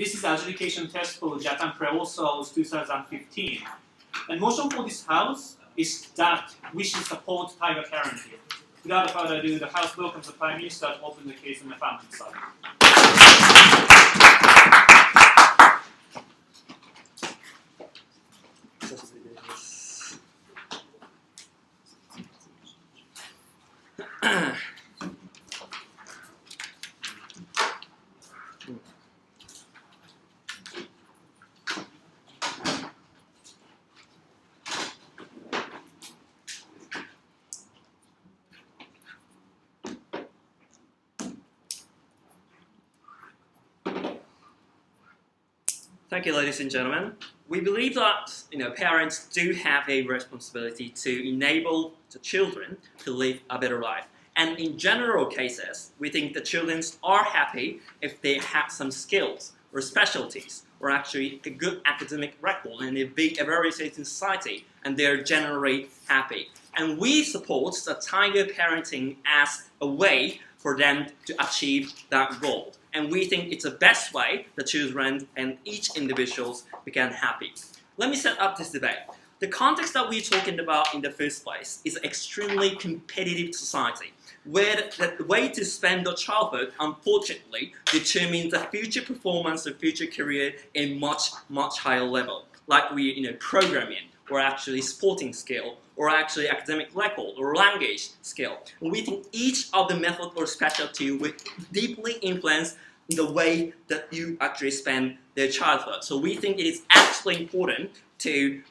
This is adjudication test for Japan Pre-Australs 2015. And motion for this house is that we should support tiger parenting. Without further ado, the House welcomes the Prime Minister to open the case on the family side. Thank you, ladies and gentlemen. We believe that parents do have a responsibility to enable the children to live a better life. And in general cases, we think the children are happy if they have some skills or specialties or actually a good academic record and they be a very safe in society and they're generally happy. And we support the tiger parenting as a way for them to achieve that goal. And we think it's the best way the children and each individuals become happy. Let me set up this debate. The context that we're talking about in the first place is an extremely competitive society, where the way to spend your childhood, unfortunately, determines the future performance or future career in much higher level, like programming, or actually sporting skill, or actually academic record, or language skill. And we think each of the method or specialty will deeply influence the way that you actually spend their childhood. So we think it is actually important to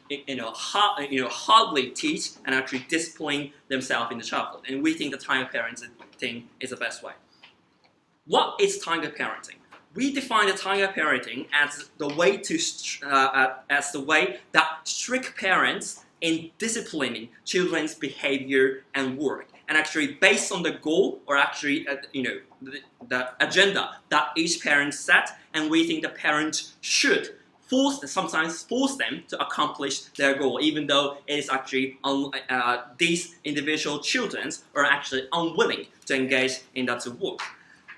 hardly teach and actually discipline themselves in the childhood. And we think the tiger parenting is the best way. What is tiger parenting? We define the tiger parenting as the way that strict parents in disciplining children's behavior and work, and actually based on the goal or actually the agenda that each parent set, and we think the parents should sometimes force them to accomplish their goal, even though it is actually these individual children are actually unwilling to engage in that work.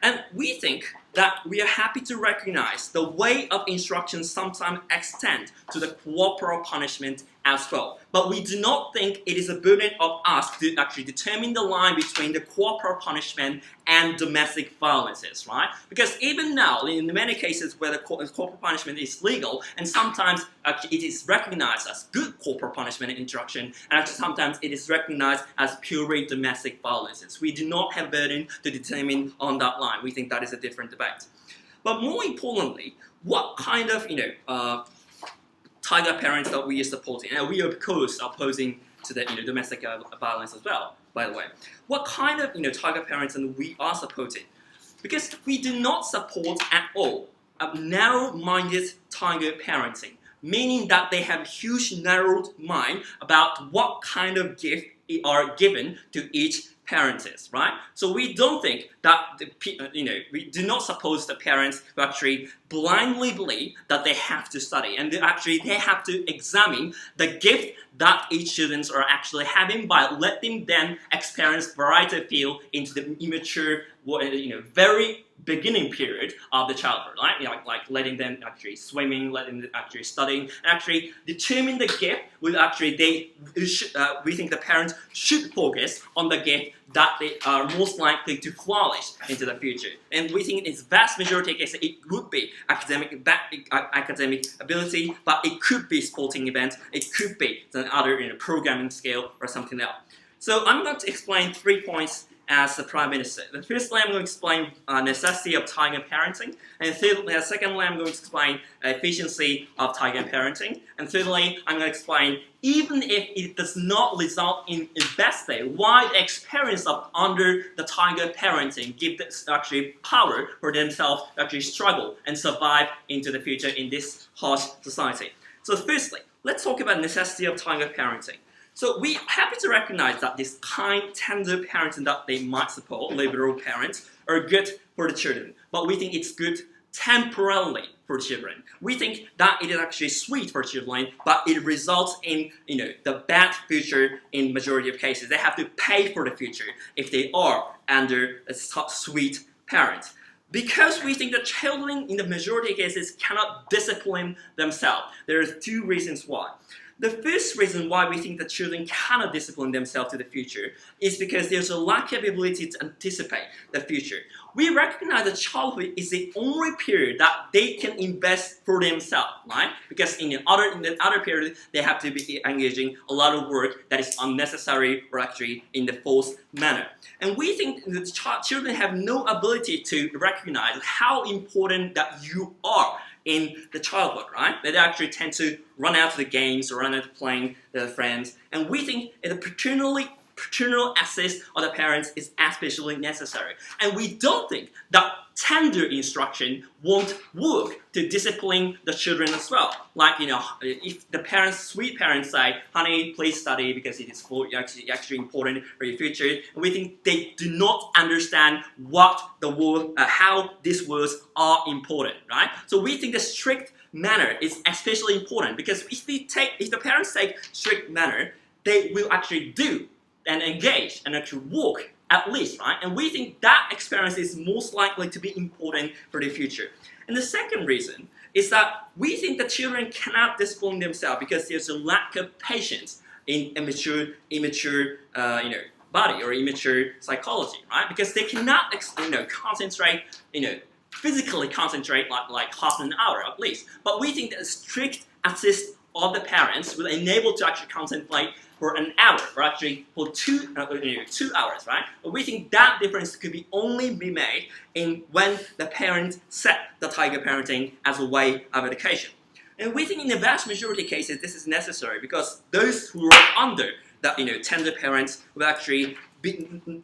And we think that we are happy to recognize the way of instruction sometimes extend to the corporal punishment as well. But we do not think it is a burden of us to actually determine the line between the corporal punishment and domestic violences, right? Because even now, in many cases where the corporal punishment is legal, and sometimes actually it is recognized as good corporal punishment instruction, and actually sometimes it is recognized as purely domestic violences. We do not have burden to determine on that line. We think that is a different debate. But more importantly, what kind of tiger parents that we are supporting, and we are of course opposing to the domestic violence as well, by the way. What kind of tiger parents and we are supporting? Because we do not support at all a narrow-minded tiger parenting, meaning that they have a huge narrowed mind about what kind of gift are given to each parents, right? So we don't think that we do not suppose the parents who actually blindly believe that they have to study, and they have to examine the gift that each students are actually having by letting them experience variety of field into the immature, very beginning period of the childhood, right? Like letting them actually swimming, letting them actually studying, and actually determine the gift with we think the parents should focus on the gift that they are most likely to flourish into the future. And we think in its vast majority of cases it would be academic ability, but it could be sporting events, it could be some other programming skill or something else. So I'm going to explain 3 points as the Prime Minister. The first I'm going to explain necessity of tiger parenting, and secondly I'm going to explain efficiency of tiger parenting, and thirdly I'm going to explain even if it does not result in investing, why the experience of under the tiger parenting gives actually power for themselves to actually struggle and survive into the future in this harsh society. So firstly, let's talk about necessity of tiger parenting. So we are happy to recognize that this kind, tender parenting that they might support, liberal parents, are good for the children. But we think it's good temporarily for children. We think that it is actually sweet for children, but it results in the bad future in majority of cases. They have to pay for the future if they are under a sweet parent. Because we think that children in the majority of cases cannot discipline themselves. There are two reasons why. The first reason why we think that children cannot discipline themselves to the future is because there's a lack of ability to anticipate the future. We recognize that childhood is the only period that they can invest for themselves, right? Because in the other period, they have to be engaging a lot of work that is unnecessary or actually in the forced manner. And we think that children have no ability to recognize how important that you are in the childhood, right? They actually tend to run out to the games or run out to playing with their friends. And we think that the paternal assist of the parents is especially necessary. And we don't think that tender instruction won't work to discipline the children as well. Like, if the sweet parents say, honey, please study because it is actually important for your future, and we think they do not understand what how these words are important, right? So we think the strict manner is especially important because if the parents take strict manner, they will actually do and engage and actually walk at least, right? And we think that experience is most likely to be important for the future. And the second reason is that we think that children cannot discipline themselves because there's a lack of patience in immature body or immature psychology, right? Because they cannot concentrate, physically concentrate like half an hour at least. But we think that a strict assist of the parents will enable to actually concentrate for an hour, or actually for 2 hours, right? But we think that difference could only be made when the parents set the tiger parenting as a way of education. And we think in the vast majority of cases this is necessary because those who are under the tender parents will actually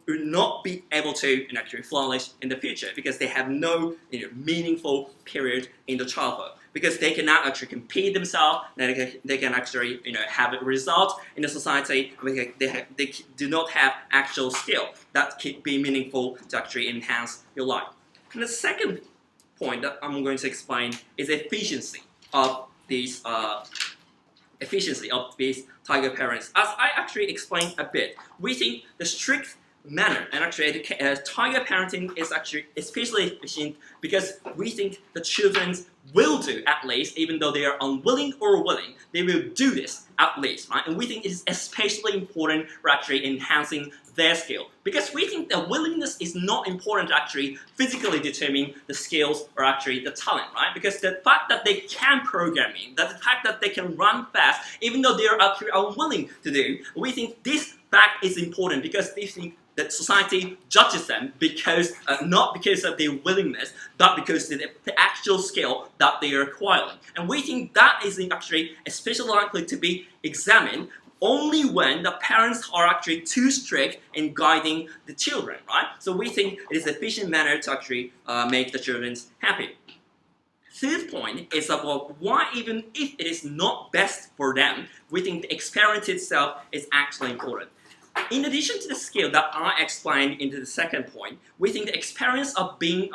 not be able to actually flourish in the future because they have no meaningful period in the childhood. Because they cannot actually compete themselves, they can actually have a result in the society. They do not have actual skill that can be meaningful to actually enhance your life. And the second point that I'm going to explain is efficiency of these tiger parents. As I actually explained a bit, we think the strict manner and actually tiger parenting is actually especially efficient because we think the children will do at least, even though they are unwilling or willing, they will do this at least, right? And we think it is especially important for actually enhancing their skill because we think that willingness is not important to actually physically determine the skills or actually the talent, right? Because the fact that they can programming, the fact that they can run fast, even though they are actually unwilling to do, we think this fact is important because they think that society judges them because not because of their willingness, but because of the actual skill that they are acquiring. And we think that is actually especially likely to be examined only when the parents are actually too strict in guiding the children, right? So we think it is an efficient manner to actually make the children happy. Third point is about why even if it is not best for them, we think the experience itself is actually important. In addition to the skill that I explained into the second point, we think the experience of being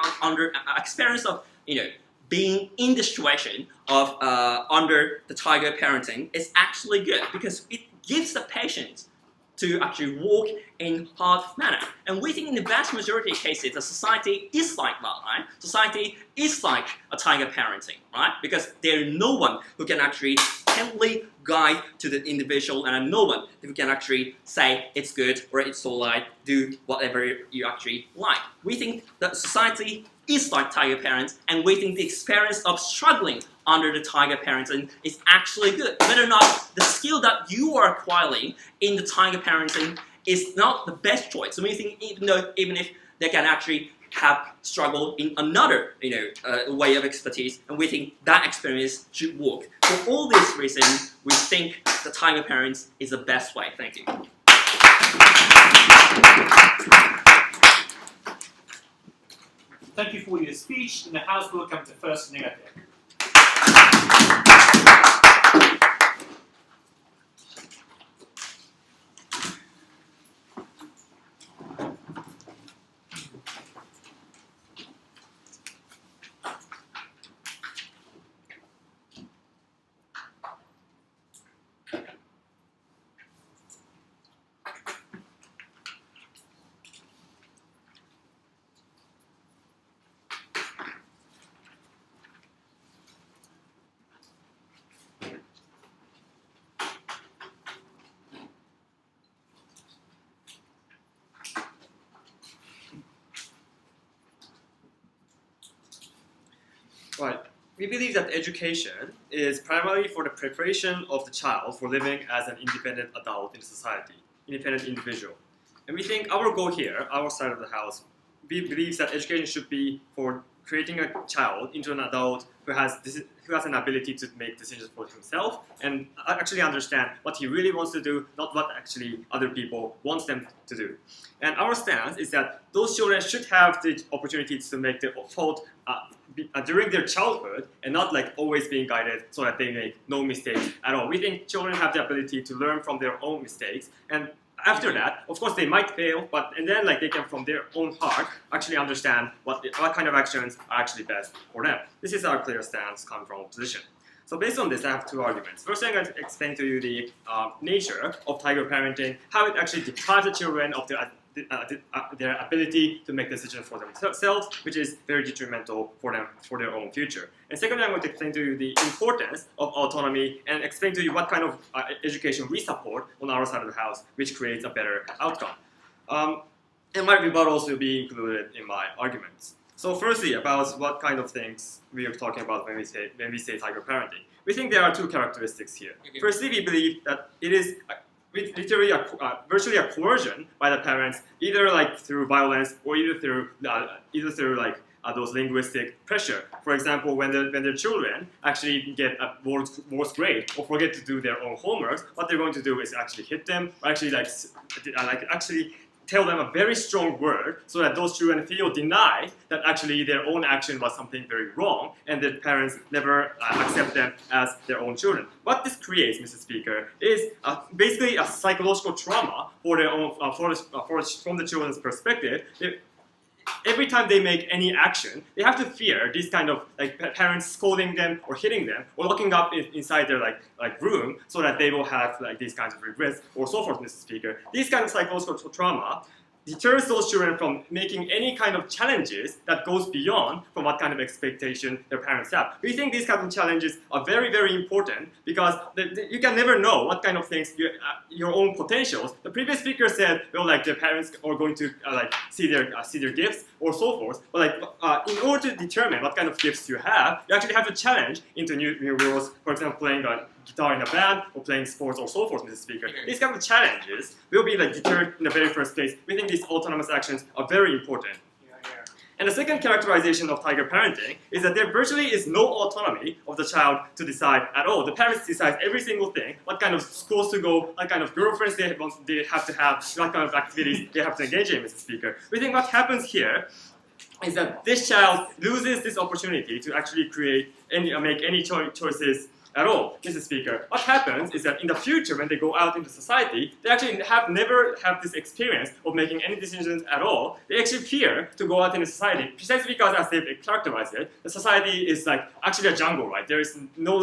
being in the situation of under the tiger parenting is actually good because it gives the patience to actually walk in hard manner. And we think in the vast majority of cases, the society is like that, right? Society is like a tiger parenting, right? Because there is no one who can actually gently guide to the individual and no one who can actually say it's good or it's alright, do whatever you actually like. We think that society is like tiger parents and we think the experience of struggling under the tiger parenting is actually good. Whether or not the skill that you are acquiring in the tiger parenting is not the best choice. So we think even if they can actually have struggled in another way of expertise, and we think that experience should work. For all these reasons, we think the tiger parents is the best way. Thank you. Thank you for your speech. And the House will come to first negative. Right. We believe that education is primarily for the preparation of the child for living as an independent adult in society, independent individual. And we think our goal here, our side of the house, we believe that education should be for creating a child into an adult who has an ability to make decisions for himself and actually understand what he really wants to do, not what actually other people want them to do. And our stance is that those children should have the opportunity to make the thought during their childhood and not like always being guided so that they make no mistakes at all. We think children have the ability to learn from their own mistakes, and after that, of course, they might fail, and then like they can, from their own heart, actually understand what kind of actions are actually best for them. This is our clear stance, coming from opposition. So based on this, I have two arguments. First, I'm going to explain to you the nature of tiger parenting, how it actually deprives the children of their ability to make decisions for themselves, which is very detrimental for them, for their own future. And secondly, I'm going to explain to you the importance of autonomy and explain to you what kind of education we support on our side of the house, which creates a better outcome. And my rebuttals will be included in my arguments. So firstly, about what kind of things we are talking about when we say tiger parenting. We think there are two characteristics here. Okay. Firstly, we believe that it is literally virtually a coercion by the parents, either like through violence or either through those linguistic pressure. For example, when their children actually get a worse grade or forget to do their own homework, what they're going to do is actually hit them, or actually actually tell them a very strong word so that those children feel denied that actually their own action was something very wrong and their parents never accept them as their own children. What this creates, Mr. Speaker, is basically a psychological trauma for their own, from the children's perspective. Every time they make any action, they have to fear these kind of like parents scolding them or hitting them or locking up inside their like room so that they will have like these kinds of regrets or so forth, Mr. Speaker. These kind of psychological trauma deters those children from making any kind of challenges that goes beyond from what kind of expectation their parents have. We think these kind of challenges are very, very important because you can never know what kind of things your own potentials. The previous speaker said, well, like their parents are going to see their gifts or so forth. But in order to determine what kind of gifts you have, you actually have to challenge into new roles. For example, playing guitar in a band or playing sports or so forth, Mr. Speaker. These kind of challenges will be deterred in the very first place. We think these autonomous actions are very important. And the second characterization of tiger parenting is that there virtually is no autonomy of the child to decide at all. The parents decide every single thing, what kind of schools to go, what kind of girlfriends they have to have, what kind of activities they have to engage in, Mr. Speaker. We think what happens here is that this child loses this opportunity to actually make any choices at all, Mr. Speaker. What happens is that in the future, when they go out into society, they actually never have this experience of making any decisions at all. They actually fear to go out into society, precisely because, as they characterize it, the society is actually a jungle, right? There is no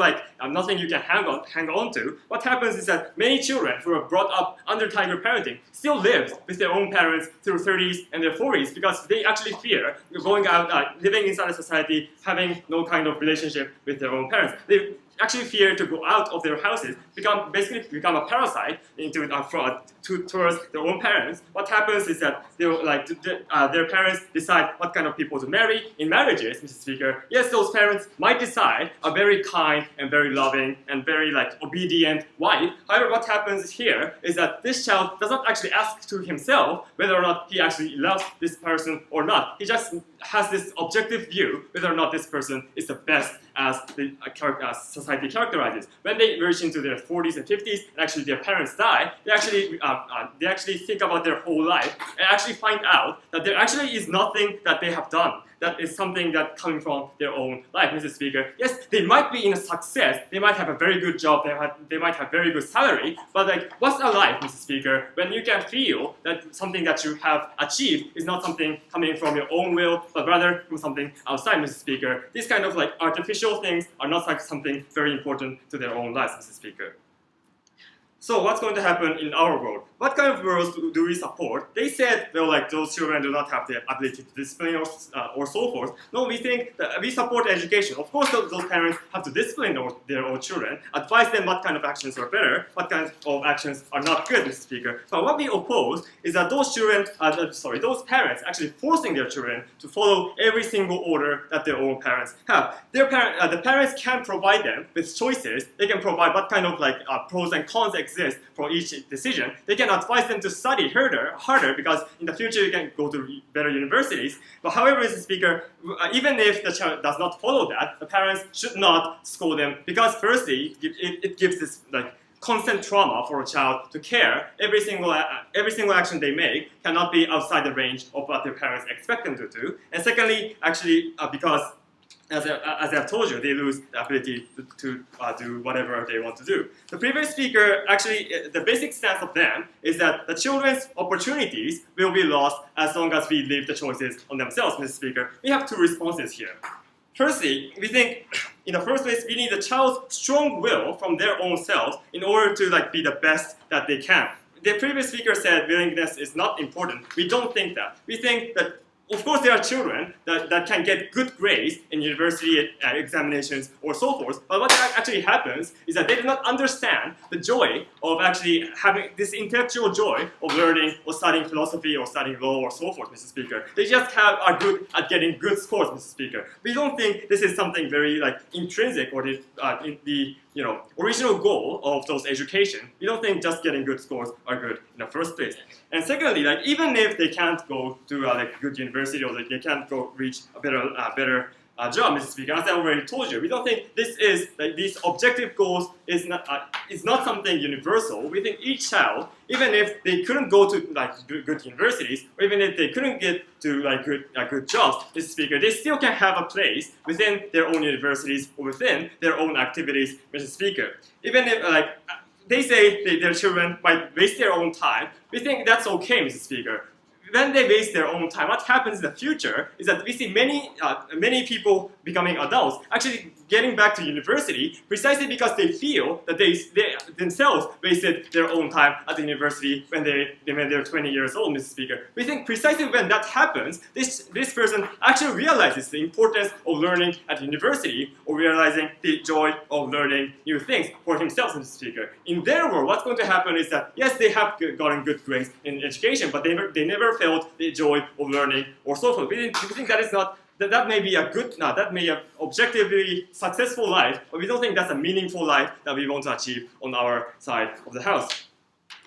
nothing you can hang on to. What happens is that many children who are brought up under tiger parenting still live with their own parents through 30s and their 40s because they actually fear going out, living inside a society, having no kind of relationship with their own parents. They actually fear to go out of their houses, basically become a parasite towards their own parents. What happens is that their parents decide what kind of people to marry in marriages, Mr. Speaker. Yes, those parents might decide a very kind and very loving and very obedient wife. However, what happens here is that this child does not actually ask to himself whether or not he actually loves this person or not. He just has this objective view whether or not this person is the best as the society characterizes. When they reach into their 40s and 50s and actually their parents die, they actually think about their whole life and actually find out that there actually is nothing that they have done that is something that coming from their own life, Mr. Speaker. Yes, they might be in a success, they might have a very good job, they might have very good salary, but what's a life, Mr. Speaker, when you can feel that something that you have achieved is not something coming from your own will, but rather from something outside, Mr. Speaker. These kind of artificial things are not something very important to their own lives, Mr. Speaker. So what's going to happen in our world? What kind of worlds do we support? They said, well, like those children do not have the ability to discipline or so forth. No, we think that we support education. Of course, those parents have to discipline their own children, advise them what kind of actions are better, what kinds of actions are not good, Mr. Speaker. But what we oppose is that those those parents actually forcing their children to follow every single order that their own parents have. The parents can provide them with choices. They can provide what kind of pros and cons exist for each decision. They can advise them to study harder because in the future you can go to better universities. But however, Mr. Speaker, even if the child does not follow that, the parents should not scold them because firstly, it gives this constant trauma for a child to care. Every single action they make cannot be outside the range of what their parents expect them to do. And secondly, actually, because as I've told you, they lose the ability to do whatever they want to do. The previous speaker, actually, the basic stance of them is that the children's opportunities will be lost as long as we leave the choices on themselves, Mr. Speaker. We have two responses here. Firstly, we think, in the first place, we need the child's strong will from their own selves in order to be the best that they can. The previous speaker said willingness is not important. We don't think that. We think that of course, there are children that can get good grades in university examinations or so forth, but what actually happens is that they do not understand the joy of actually having this intellectual joy of learning or studying philosophy or studying law or so forth, Mr. Speaker. They just are good at getting good scores, Mr. Speaker. We don't think this is something very intrinsic or in the original goal of those education. We don't think just getting good scores are good in the first place. And secondly, even if they can't go to a good university or they can't go reach a better job, Mr. Speaker, as I already told you, we don't think this is these objective goals is not something universal. We think each child, even if they couldn't go to good universities, or even if they couldn't get to good jobs, Mr. Speaker, they still can have a place within their own universities or within their own activities, Mr. Speaker. Even if they say their children might waste their own time, we think that's okay, Mr. Speaker. When they waste their own time, what happens in the future is that we see many people becoming adults actually getting back to university precisely because they feel that they themselves wasted their own time at the university when they're 20 years old, Mr. Speaker. We think precisely when that happens, this person actually realizes the importance of learning at university or realizing the joy of learning new things for himself, Mr. Speaker. In their world, what's going to happen is that, yes, they have gotten good grades in education, but they never felt the joy of learning or so forth. We think that is not that may be that may be an objectively successful life, but we don't think that's a meaningful life that we want to achieve on our side of the house.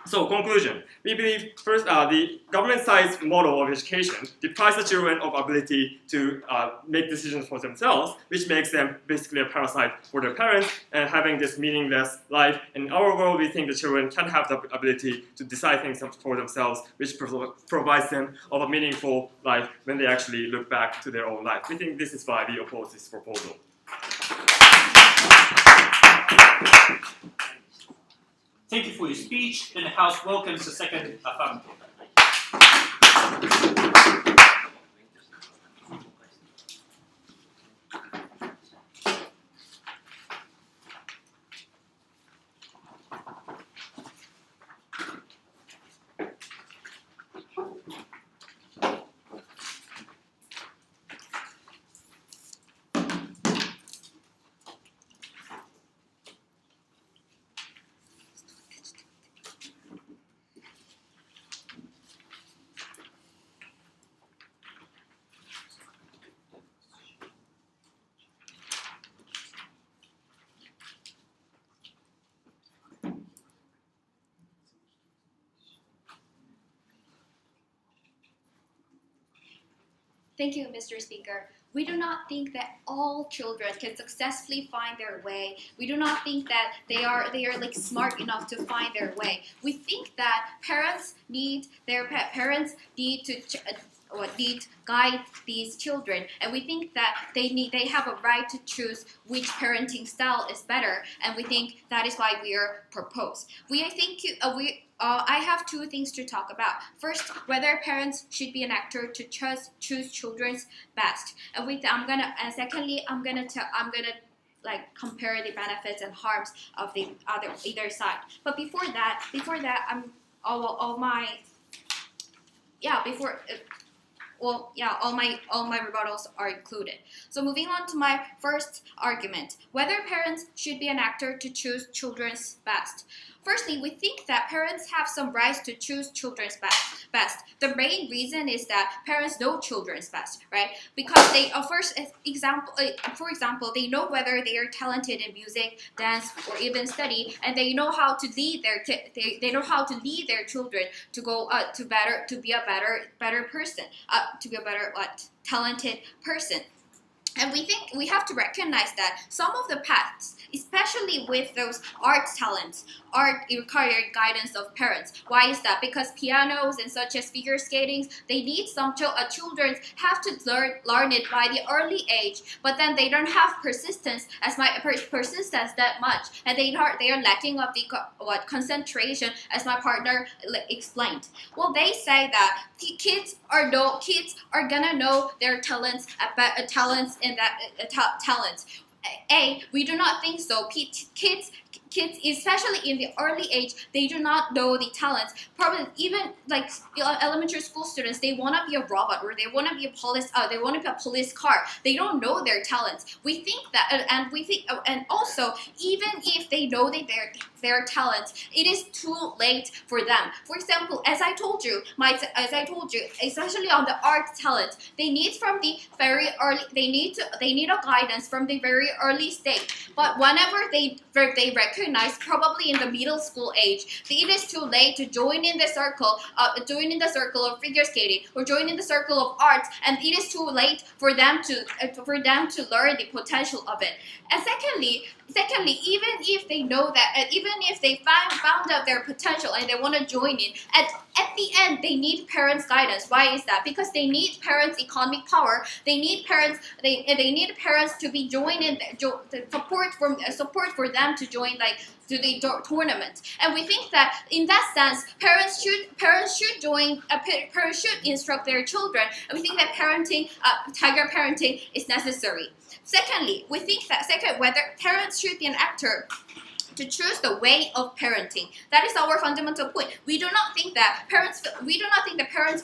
So, conclusion. We believe, first, the government side's model of education deprives the children of ability to make decisions for themselves, which makes them basically a parasite for their parents and having this meaningless life. In our world, we think the children can have the ability to decide things for themselves, which provides them of a meaningful life when they actually look back to their own life. We think this is why we oppose this proposal. Thank you for your speech. Then the House welcomes the second affirmative. Thank you, Mr. Speaker. We do not think that all children can successfully find their way. We do not think that they are smart enough to find their way. We think that parents need to guide these children, and we think that they have a right to choose which parenting style is better, and we think that is why we are proposed. I have two things to talk about. First, whether parents should be an actor to choose children's best, and secondly, I'm gonna like compare the benefits and harms of the either side. But before that, all my rebuttals are included. So moving on to my first argument, whether parents should be an actor to choose children's best. Firstly, we think that parents have some rights to choose children's best. The main reason is that parents know children's best, right? Because they, for example, they know whether they are talented in music, dance, or even study, and they know how to lead their children to go to be a better person, to be a better talented person. And we think we have to recognize that some of the paths, especially with those art talents, require guidance of parents. Why is that? Because pianos and such as figure skating, they need some children have to learn it by the early age, but then they don't have persistence that much, and they are lacking of the concentration, as my partner explained. Well, they say that kids are gonna know their talents in that talent. We do not think so. Kids, especially in the early age, they do not know the talents. Probably even like elementary school students, they want to be a robot or they want to be a police car. They don't know their talents. We think that, and also even if they know their talents, it is too late for them. For example, as I told you, especially on the art talent, they need from the very early. They need a guidance from the very early stage. But whenever they recognize, probably in the middle school age, it is too late to join in the circle of figure skating or join in the circle of arts, and it is too late for them to learn the potential of it. And secondly, even if they know that, even if they found out their potential and they want to join in, at the end they need parents' guidance. Why is that? Because they need parents' economic power. They need parents. They need parents to be joining support for them to join to the tournament. And we think that in that sense, parents should instruct their children. And we think that tiger parenting is necessary. Secondly, we think that whether parents should be an actor to choose the way of parenting. That is our fundamental point. We do not think that parents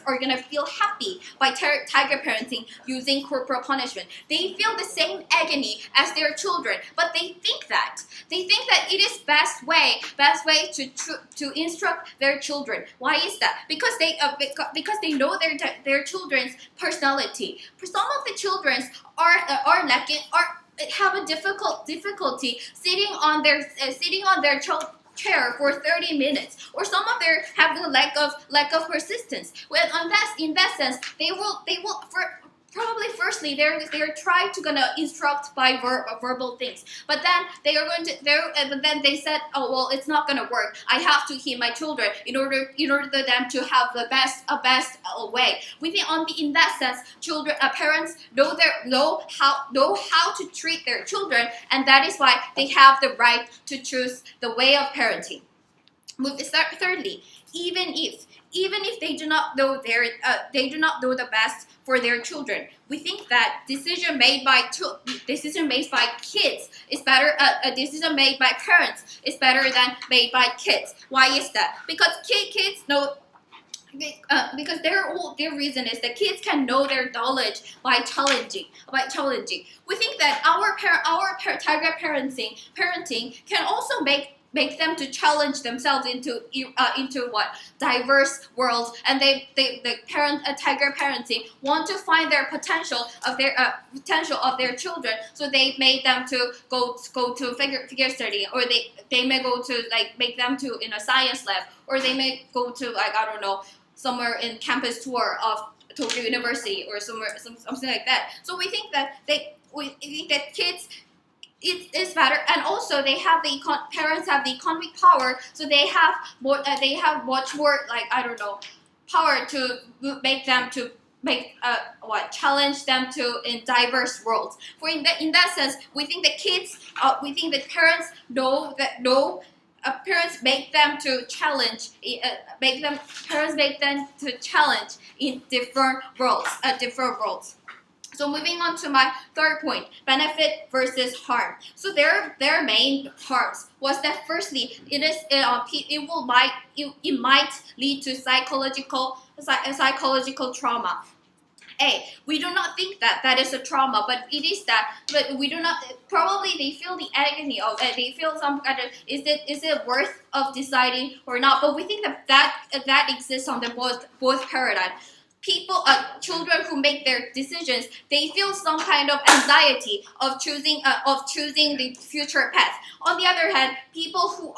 are gonna feel happy by tiger parenting using corporal punishment. They feel the same agony as their children, but they think that it is best way to instruct their children. Why is that? Because they know their children's personality. Some of the children have a difficulty sitting on their chair for 30 minutes, or some of them have a lack of persistence. Well, in that sense, they will probably firstly they're trying to gonna instruct by verbal things, but then they said, oh well, it's not gonna work. I have to hit my children in order for them to have the best way. We think in that sense, parents know how to treat their children, and that is why they have the right to choose the way of parenting. Thirdly, even if they do not know the best for their children, we think that decision made by kids is better. A decision made by parents is better than made by kids. Why is that? Because kids know. Because their reason is that kids can know their knowledge by challenging. We think that our tiger parenting can also make them to challenge themselves into diverse worlds, and tiger parenting want to find their potential of their children, so they made them to go to figure study, or they may go to make them to in a science lab, or they may go to somewhere in campus tour of Tokyo University or something like that. So we think that kids. It is better, and also parents have the economic power, so they have much more power to make them to challenge them to in diverse worlds. For in that sense, we think that parents parents make them to challenge in different worlds. So moving on to my third point, benefit versus harm. So their main harms was that firstly, it might lead to psychological trauma. We do not think that is a trauma, but it is that. But we do not. Probably they feel the agony of it. They feel some kind of is it worth of deciding or not? But we think that exists on the both paradigm. Children who make their decisions, they feel some kind of anxiety of choosing the future path. On the other hand, people who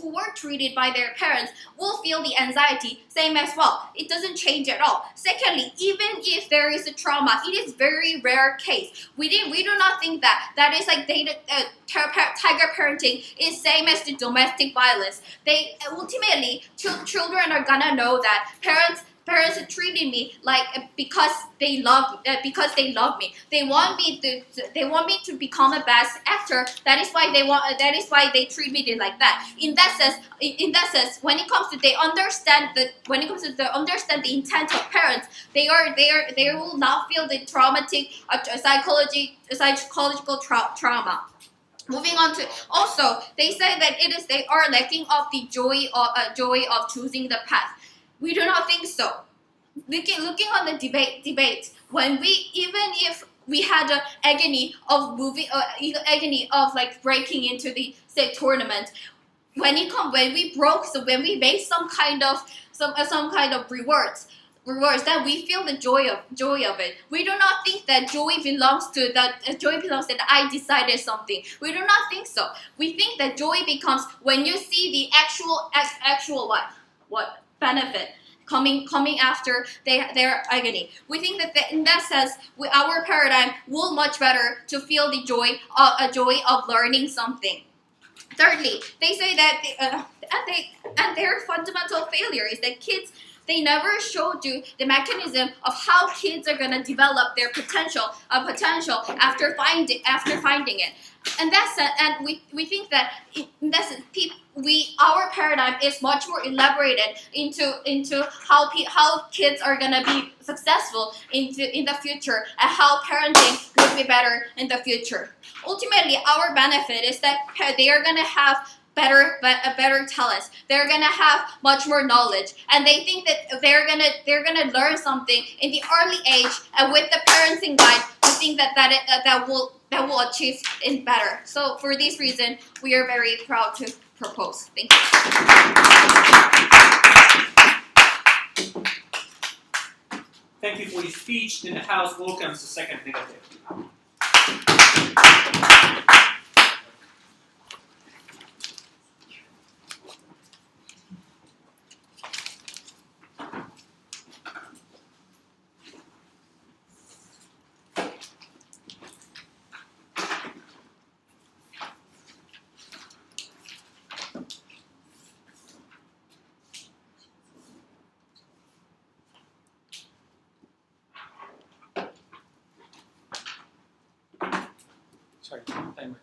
were treated by their parents will feel the anxiety same as well. It doesn't change at all. Secondly, even if there is a trauma, it is very rare case. We do not think that is like tiger parenting is same as the domestic violence. They ultimately children are gonna know that parents are treating me like because they love me. They want me to become a best actor. That is why they treat me like that. In that sense, when it comes to understand the intent of parents, they will not feel the traumatic psychological trauma. Moving on to also, they say that they are lacking of the joy of choosing the path. We do not think so. Looking on the debate, when if we had an agony of like breaking into the state tournament, when we made some kind of rewards, that we feel the joy of it. We do not think that joy belongs that I decided something. We do not think so. We think that joy becomes when you see the actual what benefit coming after their agony. We think that in that sense, our paradigm will much better to feel the joy of learning something. Thirdly, they say that their fundamental failure is that kids, they never showed you the mechanism of how kids are gonna develop their potential after finding it. And we think that our paradigm is much more elaborated into how kids are gonna be successful in the future and how parenting would be better in the future. Ultimately, our benefit is that they are gonna have better talents. They're gonna have much more knowledge, and they think that they're gonna learn something in the early age. And with the parenting guide, we think that will achieve it better. So for this reason, we are very proud to propose. Thank you. Thank you for your speech. Then the House welcomes the second negative. Sorry, timer.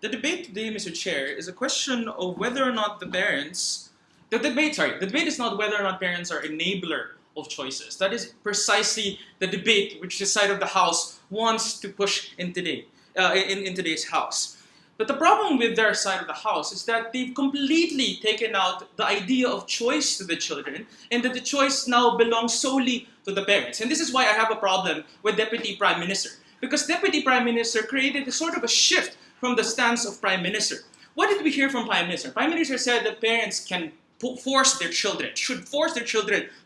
The debate today, Mr. Chair, is a question of whether or not the debate is not whether or not parents are enabler of choices. That is precisely the debate which the side of the House wants to push in today's House. But the problem with their side of the House is that they've completely taken out the idea of choice to the children, and that the choice now belongs solely to the parents. And this is why I have a problem with Deputy Prime Minister. Because Deputy Prime Minister created a sort of a shift from the stance of Prime Minister. What did we hear from Prime Minister? Prime Minister said that parents should force their children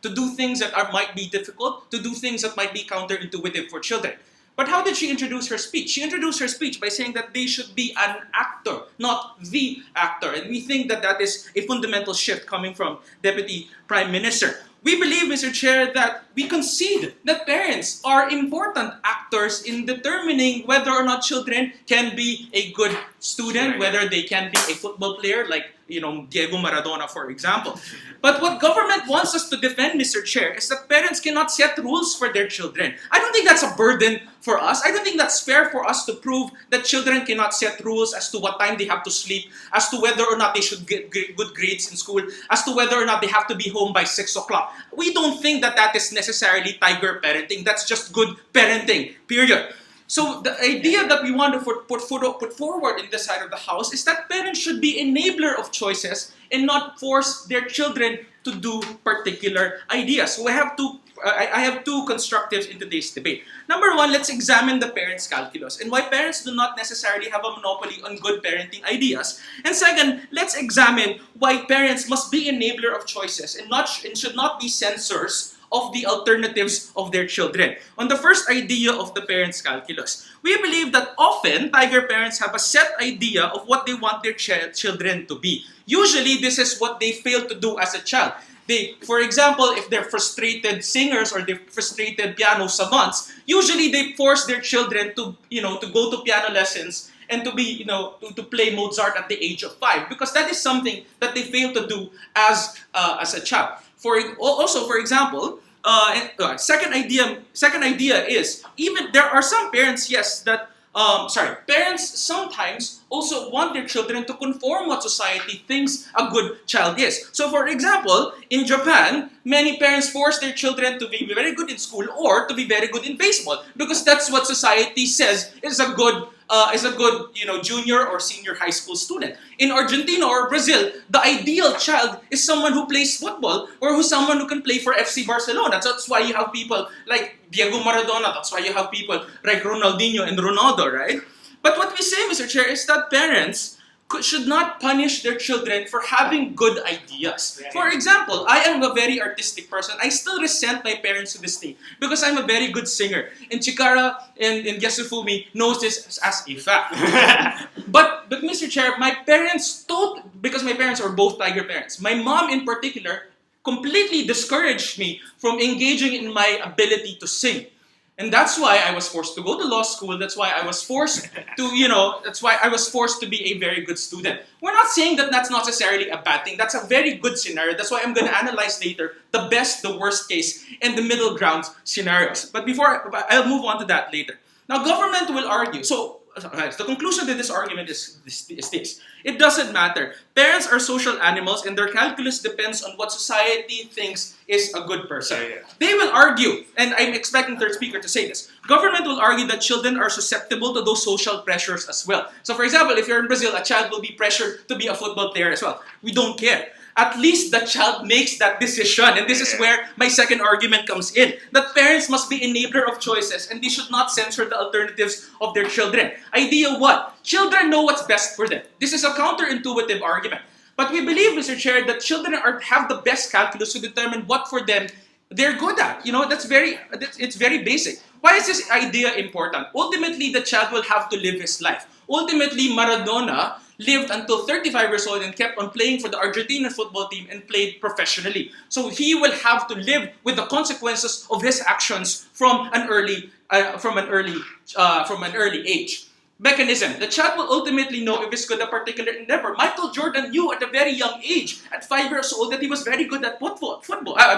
to do things that might be difficult, to do things that might be counterintuitive for children. But how did she introduce her speech? She introduced her speech by saying that they should be an actor, not the actor. And we think that that is a fundamental shift coming from Deputy Prime Minister. We believe, Mr. Chair, that we concede that parents are important actors in determining whether or not children can be a good student, whether they can be a football player like Diego Maradona, for example. But what government wants us to defend, Mr. Chair, is that parents cannot set rules for their children. I don't think that's a burden for us. I don't think that's fair for us to prove that children cannot set rules as to what time they have to sleep, as to whether or not they should get good grades in school, as to whether or not they have to be home by 6 o'clock. We don't think that that is necessarily tiger parenting. That's just good parenting, period. So the idea that we want to put forward in this side of the house is that parents should be enabler of choices and not force their children to do particular ideas. So I have two constructives in today's debate. Number one, let's examine the parents' calculus and why parents do not necessarily have a monopoly on good parenting ideas. And second, let's examine why parents must be enabler of choices and should not be censors of the alternatives of their children. On the first idea of the parents' calculus, we believe that often tiger parents have a set idea of what they want their children to be. Usually, this is what they fail to do as a child. For example, if they're frustrated singers or they're frustrated piano savants, usually they force their children to go to piano lessons and to be, to play Mozart at the age of 5, because that is something that they fail to do as a child. For example, second idea is, even there are some parents, yes, that parents sometimes also want their children to conform what society thinks a good child is. So for example, in Japan, many parents force their children to be very good in school or to be very good in baseball because that's what society says is a good junior or senior high school student. In Argentina or Brazil, the ideal child is someone who plays football or someone who can play for FC Barcelona. That's why you have people like Diego Maradona. That's why you have people like Ronaldinho and Ronaldo, right? But what we say, Mr. Chair, is that parents should not punish their children for having good ideas. For example, I am a very artistic person. I still resent my parents to this day because I'm a very good singer. And Chikara and Yasufumi knows this as a fact. But Mr. Chair, my parents because my parents are both tiger parents. My mom in particular completely discouraged me from engaging in my ability to sing. And that's why I was forced to go to law school. That's why I was forced to be a very good student. We're not saying that that's not necessarily a bad thing. That's a very good scenario. That's why I'm going to analyze later the best, the worst case, and the middle ground scenarios. But I'll move on to that later. Now, government will argue. So, the conclusion to this argument is this. It doesn't matter. Parents are social animals and their calculus depends on what society thinks is a good person. They will argue, and I'm expecting third speaker to say this, government will argue that children are susceptible to those social pressures as well. So for example, if you're in Brazil, a child will be pressured to be a football player as well. We don't care. At least the child makes that decision. And this is where my second argument comes in. That parents must be enabler of choices and they should not censor the alternatives of their children. Idea what? Children know what's best for them. This is a counterintuitive argument. But we believe, Mr. Chair, that children have the best calculus to determine what for them they're good at. It's very basic. Why is this idea important? Ultimately, the child will have to live his life. Ultimately, Maradona lived until 35 years old and kept on playing for the Argentinian football team and played professionally. So he will have to live with the consequences of his actions from an early age. Mechanism. The child will ultimately know if he's good at a particular endeavor. Michael Jordan knew at a very young age, at 5 years old, that he was very good at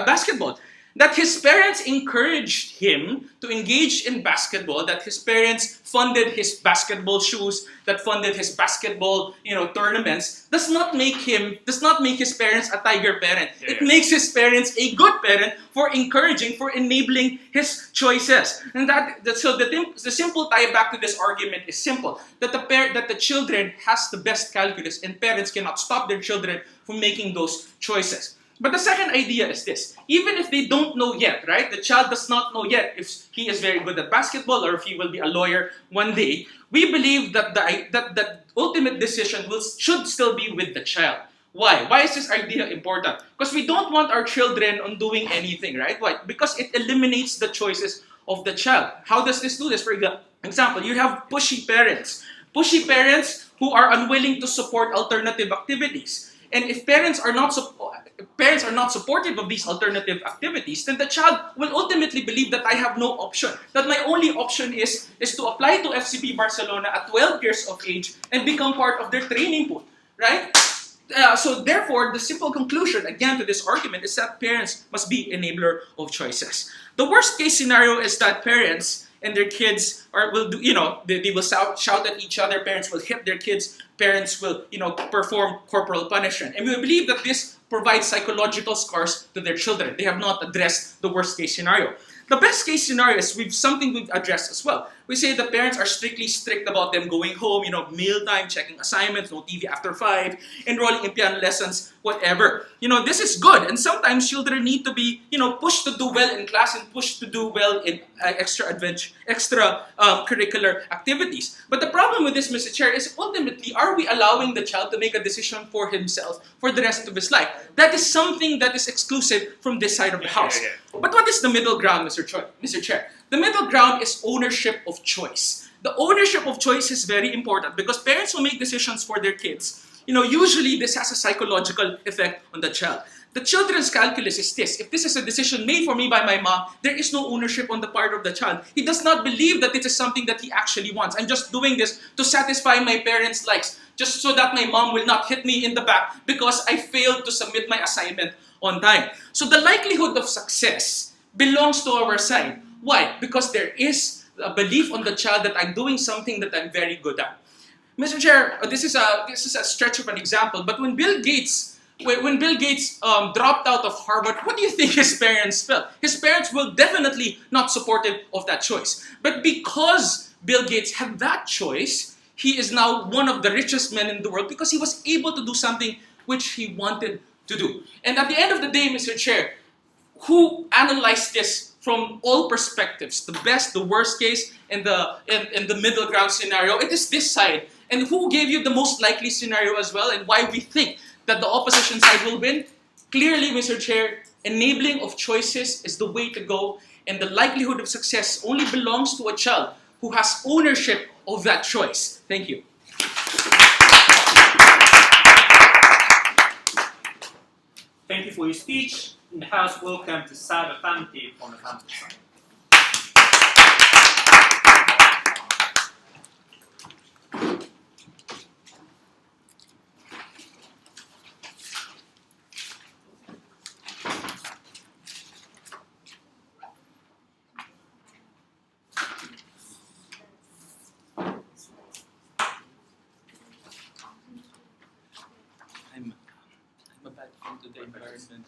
basketball. That his parents encouraged him to engage in basketball, that his parents funded his basketball shoes, that funded his basketball, tournaments, does not make his parents a tiger parent. It makes his parents a good parent for encouraging, for enabling his choices. And so the simple tie back to this argument is simple: that the children has the best calculus, and parents cannot stop their children from making those choices. But the second idea is this. Even if they don't know yet, right? The child does not know yet if he is very good at basketball or if he will be a lawyer one day. We believe that the ultimate decision should still be with the child. Why? Why is this idea important? Because we don't want our children on doing anything, right? Why? Because it eliminates the choices of the child. How does this do this? For example, you have pushy parents. Pushy parents who are unwilling to support alternative activities. And if parents are not parents are not supportive of these alternative activities, then the child will ultimately believe that I have no option. That my only option is to apply to FCB Barcelona at 12 years of age and become part of their training pool, right? So therefore, the simple conclusion, again, to this argument is that parents must be enabler of choices. The worst case scenario is that parents and their kids will do, they will shout at each other, parents will hit their kids, parents will, perform corporal punishment. And we believe that this provides psychological scars to their children. They have not addressed the worst case scenario. The best case scenario is something we've addressed as well. We say the parents are strict about them going home, mealtime, checking assignments, no TV after 5, enrolling in piano lessons, whatever. This is good. And sometimes children need to be, pushed to do well in class and pushed to do well in extra curricular activities. But the problem with this, Mr. Chair, is ultimately, are we allowing the child to make a decision for himself for the rest of his life? That is something that is exclusive from this side of the house. But what is the middle ground, Mr. Chair? The middle ground is ownership of choice. The ownership of choice is very important because parents will make decisions for their kids. Usually this has a psychological effect on the child. The children's calculus is this. If this is a decision made for me by my mom, there is no ownership on the part of the child. He does not believe that this is something that he actually wants. I'm just doing this to satisfy my parents' likes, just so that my mom will not hit me in the back because I failed to submit my assignment on time. So the likelihood of success belongs to our side. Why? Because there is a belief on the child that I'm doing something that I'm very good at. Mr. Chair, this is a stretch of an example, but when Bill Gates dropped out of Harvard, what do you think his parents felt? His parents were definitely not supportive of that choice. But because Bill Gates had that choice, he is now one of the richest men in the world because he was able to do something which he wanted to do. And at the end of the day, Mr. Chair, who analyzed this from all perspectives, the best, the worst case, and the middle ground scenario? It is this side. And who gave you the most likely scenario as well, and why we think that the opposition side will win? Clearly, Mr. Chair, enabling of choices is the way to go, and the likelihood of success only belongs to a child who has ownership of that choice. Thank you. Thank you for your speech. In the House, welcome to Sada Famti from the Famti side. I'm a bad friend to the environment.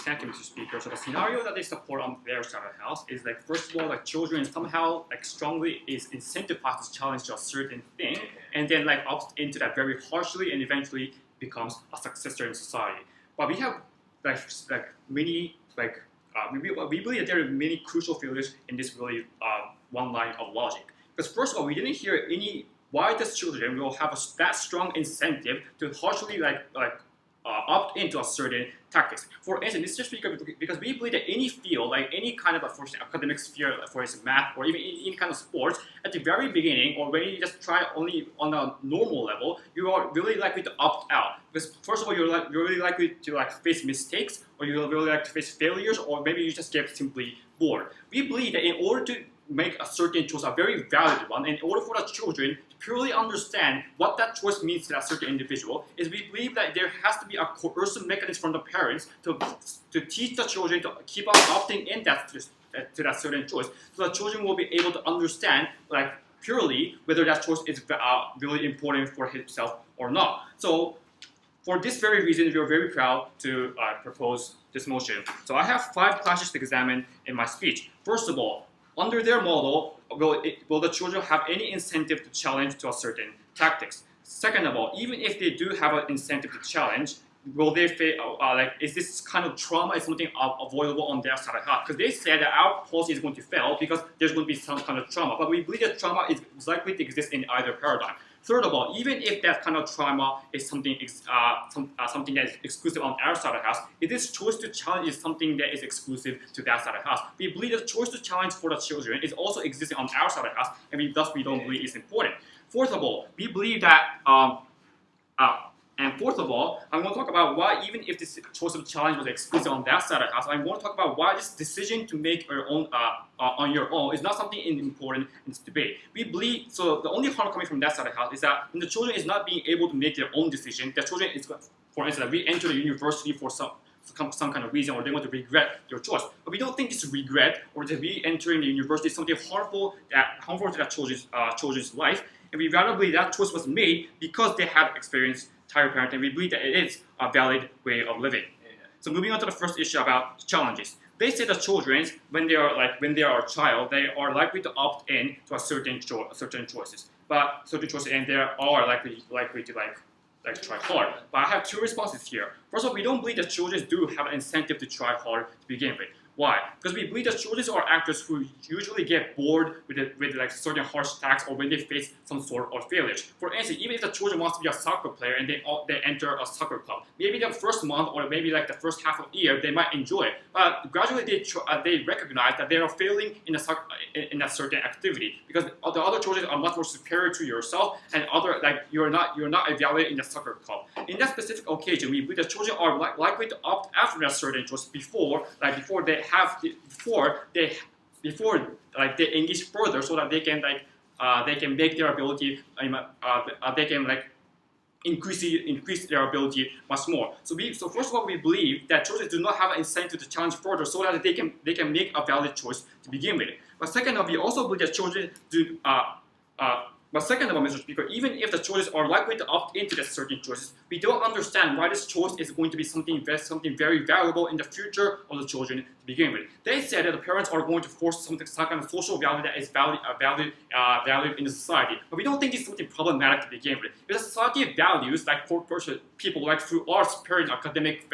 Thank you, Mr. Speaker. So the scenario that they support on their side of the house is like, first of all, like children somehow like strongly is incentivized to challenge to a certain thing, and then like opts into that very harshly, and eventually becomes a successor in society. But we have many we believe that there are many crucial failures in this really one line of logic. Because first of all, we didn't hear any why does children will have that strong incentive to harshly opt into a certain tactics. For instance, Mr. Speaker, because we believe that any field, like any kind of academic sphere, for instance, math or even any kind of sports, at the very beginning, or when you just try only on a normal level, you are really likely to opt out. Because first of all, you're really likely to face mistakes, or you're really likely to face failures, or maybe you just get simply bored. We believe that in order to make a certain choice, a very valid one, in order for the children to purely understand what that choice means to that certain individual, is we believe that there has to be a coercive mechanism from the parents to teach the children to keep on opting in to that certain choice, so the children will be able to understand purely whether that choice is really important for himself or not. So for this very reason, we are very proud to propose this motion. So I have 5 classes to examine in my speech. First of all, under their model, will the children have any incentive to challenge to a certain tactics? Second of all, even if they do have an incentive to challenge, will they like, is this kind of trauma is something avoidable on their side? Because they say that our policy is going to fail because there's going to be some kind of trauma, but we believe that trauma is likely to exist in either paradigm. Third of all, even if that kind of trauma is something something that is exclusive on our side of the house, if this choice to challenge is something that is exclusive to that side of the house, we believe that choice to challenge for the children is also existing on our side of the house, and thus we don't believe it's important. Fourth of all, we believe that and fourth of all, I'm going to talk about why, even if this choice of challenge was exclusive on that side of the house, I'm going to talk about why this decision to make your own on your own is not something important in this debate. We believe, so the only harm coming from that side of the house is that when the children is not being able to make their own decision, the children is, for instance, we enter the university for some kind of reason, or they want to regret their choice. But we don't think this regret or that re-entering the university is something harmful to that children's life. And we rather believe that choice was made because they had experienced tiger parenting. We believe that it is a valid way of living. So moving on to the first issue about challenges. They say that children, when they are a child, they are likely to opt in to certain choices, and they are likely to try hard. But I have two responses here. First of all, we don't believe that children do have an incentive to try hard to begin with. Why? Because we believe that children are actors who usually get bored with like certain harsh tasks or when they face some sort of failures. For instance, even if the children wants to be a soccer player and they enter a soccer club, maybe the first month or maybe like the first half of the year they might enjoy it, but gradually they recognize that they are failing in a certain activity because the other children are much more superior to yourself, and you're not evaluated in the soccer club. In that specific occasion, we believe that children are likely to opt after a certain choice before they engage further, so that they can make their ability they can increase their ability much more. So first of all, we believe that children do not have an incentive to challenge further, so that they can make a valid choice to begin with. But second of all, we also believe that children do. But second of all, Mr. Speaker, even if the children are likely to opt into the certain choices, we don't understand why this choice is going to be something very valuable in the future of the children to begin with. They said that the parents are going to force some kind of social value that is valued in the society. But we don't think it's something problematic to begin with. If the society values people like through arts, parent academic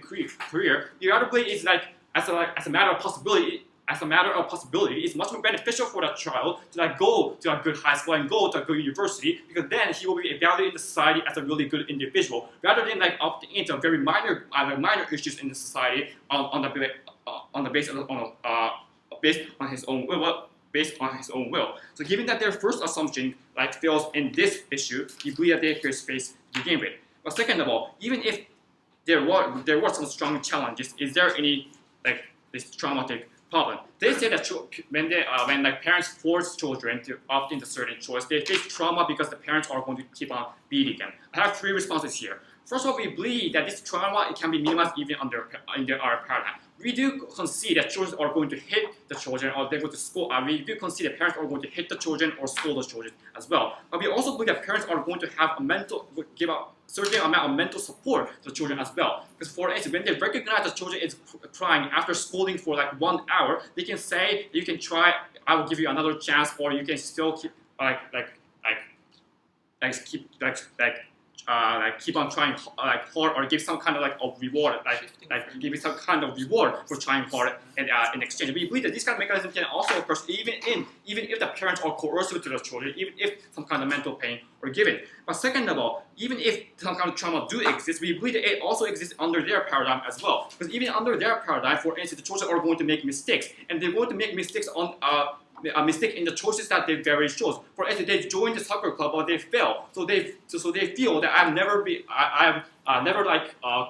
career, the other way is as a matter of possibility. As a matter of possibility, it's much more beneficial for that child to go to a good high school and go to a good university, because then he will be evaluated in the society as a really good individual, rather than opting into very minor issues in the society based on his own will. So given that their first assumption fails in this issue, we believe that they face to begin with. But second of all, even if there were some strong challenges, is there any this traumatic problem? They say that when parents force children to opt into certain choice, they face trauma because the parents are going to keep on beating them. I have three responses here. First of all, we believe that this trauma can be minimized even under our paradigm. We do concede that children are going to hit the children, or they go to school. We do concede that parents are going to hit the children or scold the children as well. But we also believe that parents are going to have give a certain amount of mental support to the children as well. Because for instance, when they recognize the children is crying after scolding for 1 hour, they can say, "You can try. I will give you another chance," or you can still keep keep on trying hard, or give some kind of reward, give you some kind of reward for trying hard in exchange. We believe that this kind of mechanism can also occur even if the parents are coercive to the children, even if some kind of mental pain are given. But second of all, even if some kind of trauma do exist, we believe that it also exists under their paradigm as well. Because even under their paradigm, for instance, the children are going to make mistakes, and they're going to make mistakes on a mistake in the choices that they very chose. For instance, they joined the soccer club, but they fail. So they feel that I've never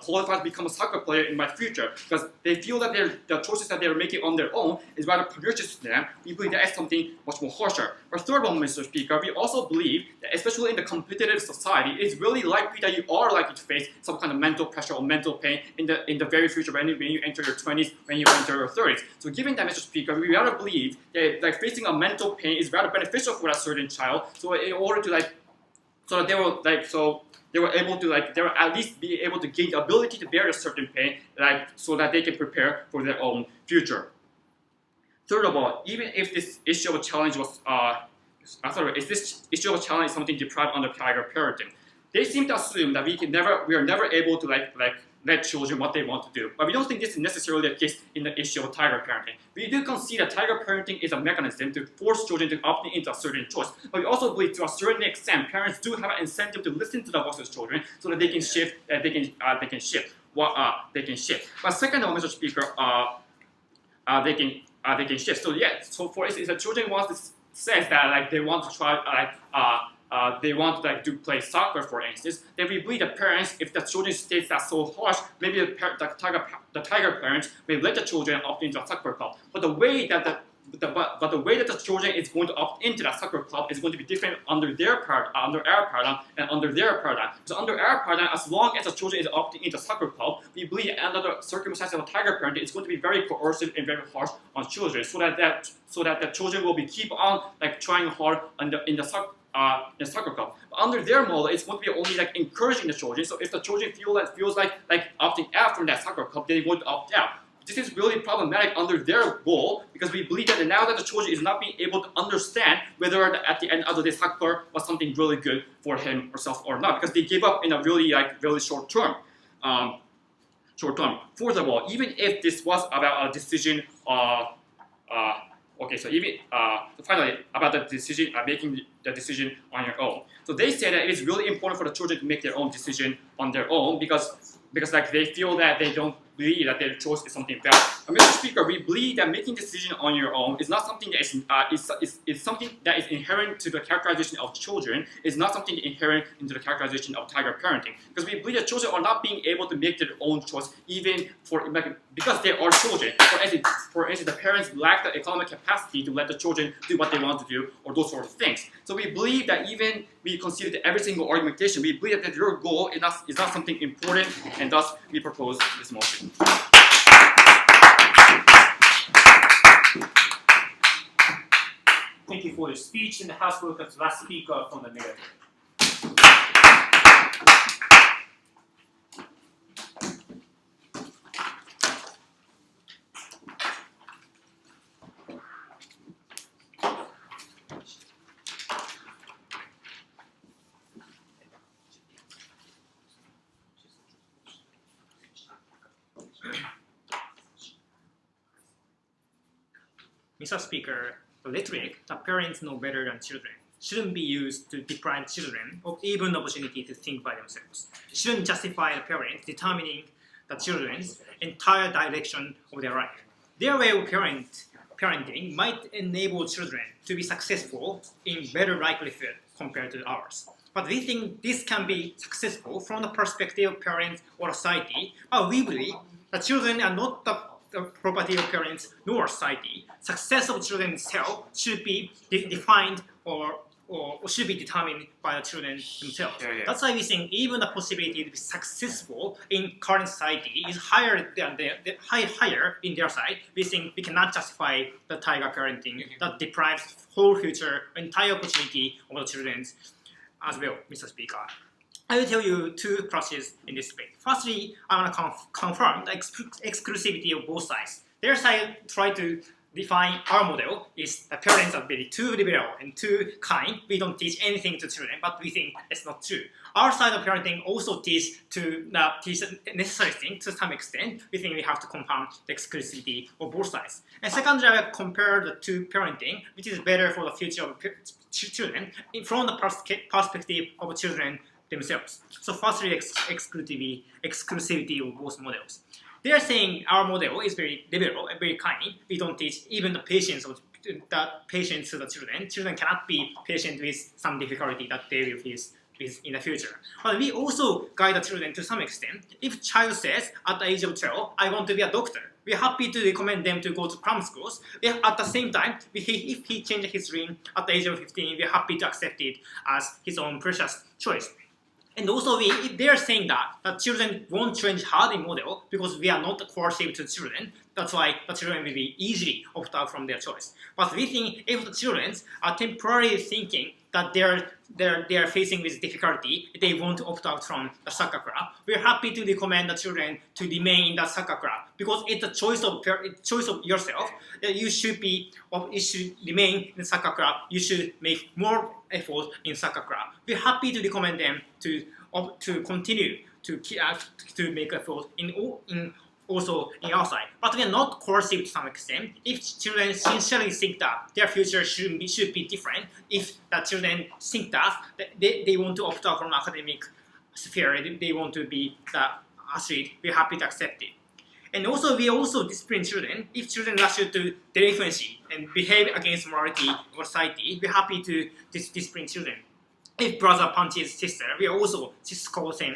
qualified to become a soccer player in my future, because they feel that the choices that they're making on their own is rather pernicious to them. We believe that is something much more harsher. But third one, Mr. Speaker, we also believe that especially in the competitive society, it's really likely that you are likely to face some kind of mental pressure or mental pain in the very future when you enter your 20s, when you enter your 30s. So given that, Mr. Speaker, we rather believe that facing a mental pain is rather beneficial for a certain child. So in order to so that they will at least be able to gain the ability to bear a certain pain, so that they can prepare for their own future. third of all, even if this issue of challenge was, if this issue of challenge is something deprived under tiger parenting, they seem to assume that we are never able to let children what they want to do. But we don't think this is necessarily the case in the issue of tiger parenting. We do concede that tiger parenting is a mechanism to force children to opt into a certain choice. But we also believe to a certain extent, parents do have an incentive to listen to the voice of children so that they can shift. They can shift. But second of all, Mr. Speaker, they can shift. So yeah. So for instance, if the children says that they want to try they want to play soccer, for instance, then we believe the parents, if the children states that so harsh, maybe the tiger parents may let the children opt into a soccer club. But the way that the children is going to opt into that soccer club is going to be different under our paradigm and under their paradigm. So under our paradigm, as long as the children is opting into soccer club, we believe under the circumstances of tiger parenting, it's going to be very coercive and very harsh on children, so that the children will keep on trying hard in the soccer club. But under their model, it's going to be only encouraging the children. So if the children feels like opting out from that soccer club, they would opt out. This is really problematic under their goal, because we believe that now that the children is not being able to understand whether at the end of the day soccer was something really good for him or herself or not, because they give up in a really really short term. Fourth of all, even if this was about a decision, okay, so even finally about the decision, making the decision on your own. So they say that it is really important for the children to make their own decision on their own because they feel that they don't believe that their choice is something valid. Mr. Speaker, we believe that making decision on your own is not something that is something that is inherent to the characterization of children. It's not something inherent into the characterization of tiger parenting. Because we believe that children are not being able to make their own choice, even because they are children. For instance, the parents lack the economic capacity to let the children do what they want to do, or those sort of things. So we believe that even we consider every single argumentation, we believe that your goal is not something important, and thus we propose this motion. Thank you for your speech, and the House welcomes last speaker from the negative. Mr. Speaker, the rhetoric that parents know better than children shouldn't be used to deprive children of even the opportunity to think by themselves. It shouldn't justify the parents determining the children's entire direction of their life. Their way of parenting might enable children to be successful in better likelihood compared to ours. But we think this can be successful from the perspective of parents or society. But we believe that children are not the property of parents nor society. Success of children itself should be defined or should be determined by the children themselves. Yeah. That's why we think even the possibility to be successful in current society is higher than higher in their side. We think we cannot justify the tiger parenting that deprives whole future, entire opportunity of the children as well, Mr. Speaker. I will tell you two crushes in this debate. Firstly, I want to confirm the exclusivity of both sides. Their side try to define our model is the parents are very too liberal and too kind. We don't teach anything to children, but we think it's not true. Our side of parenting also teach necessary things to some extent. We think we have to confirm the exclusivity of both sides. And secondly, I will compare the two parenting, which is better for the future of children from the perspective of children themselves. So firstly, exclusivity of both models. They are saying our model is very liberal and very kind. We don't teach even the patience to the children. Children cannot be patient with some difficulty that they will face in the future. But we also guide the children to some extent. If child says at the age of 12, I want to be a doctor, we're happy to recommend them to go to cram schools. At the same time, if he changes his dream at the age of 15, we're happy to accept it as his own precious choice. And also, if they are saying that children won't change hard in model because we are not coercive to children, That's why the children will be easily opt out from their choice. But we think if the children are temporarily thinking that they are facing with difficulty, they want to opt out from the soccer club, we're happy to recommend the children to remain in the soccer club because it's a choice of yourself. You should remain in the soccer club. You should make more effort in soccer club. We're happy to recommend them to continue to make effort also in our side. But we are not coercive to some extent. If children sincerely think that their future should be different, if the children think that they want to opt out from academic sphere, they want to be the athlete, we're happy to accept it. And also, we also discipline children. If children rush to delinquency and behave against morality or society, we're happy to discipline children. If brother punches sister, we also score him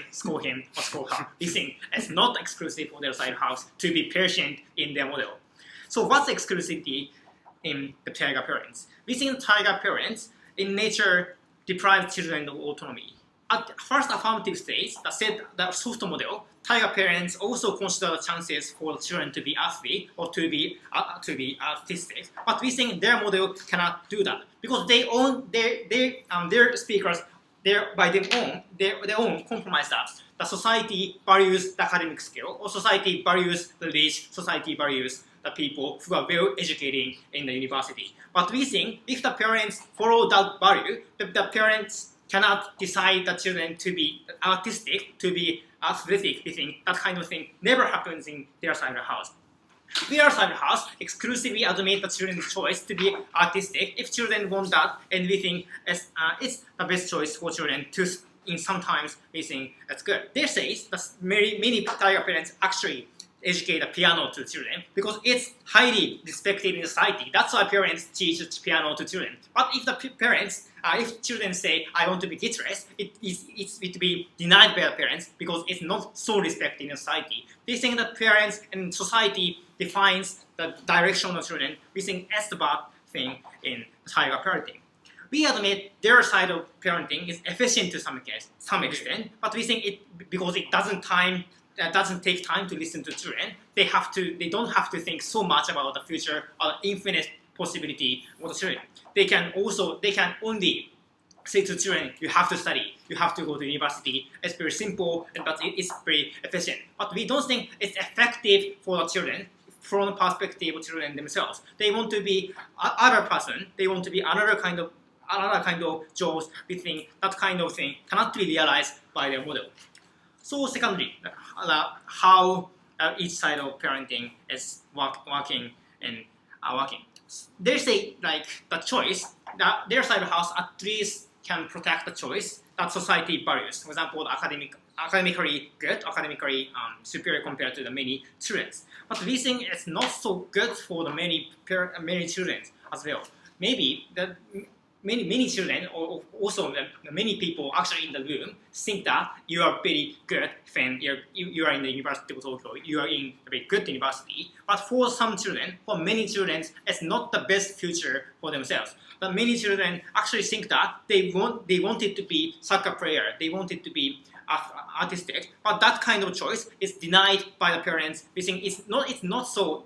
or score her. We think it's not exclusive for their side house to be patient in their model. So what's exclusivity in the tiger parents? We think tiger parents in nature deprive children of autonomy. At first affirmative stage, the soft model, tiger parents also consider the chances for children to be athlete or to be artistic. But we think their model cannot do that because their speakers by their own compromise that the society values the academic skill or society values the rich, society values the people who are well educated in the university. But we think if the parents follow that value, the parents cannot decide the children to be artistic, to be athletic. We think that kind of thing never happens in their side of the house. We are side of the house exclusively admit the children's choice to be artistic if children want that, and we think it's the best choice for children to. In sometimes we think that's good. They say that many tiger parents actually educate the piano to children because it's highly respected in society. That's why parents teach piano to children. But if the parents, if children say, I want to be guitarist, it will be denied by the parents because it's not so respected in society. They think that parents and society defines the direction of children. We think that's the bad thing in tiger parenting. We admit their side of parenting is efficient to some extent, but we think because it doesn't take time to listen to children. They don't have to think so much about the future or the infinite possibility of the children. They can only say to children, you have to study, you have to go to university. It's very simple, but it's very efficient. But we don't think it's effective for the children from the perspective of children themselves. They want to be other person. They want to be another kind of jobs. We think that kind of thing cannot be realized by their model. So secondly, how each side of parenting is working. They say like the choice that their side of the house at least can protect the choice that society values. For example, academically good, academically superior compared to the many children. But we think it's not so good for the many children as well. Maybe the many children or also many people actually in the room think that you are very good when you are in the University of Tokyo, you are in a very good university. But for some children, for many children, it's not the best future for themselves. But many children actually think that they wanted to be soccer player, they wanted to be artistic, but that kind of choice is denied by the parents. We think it's not so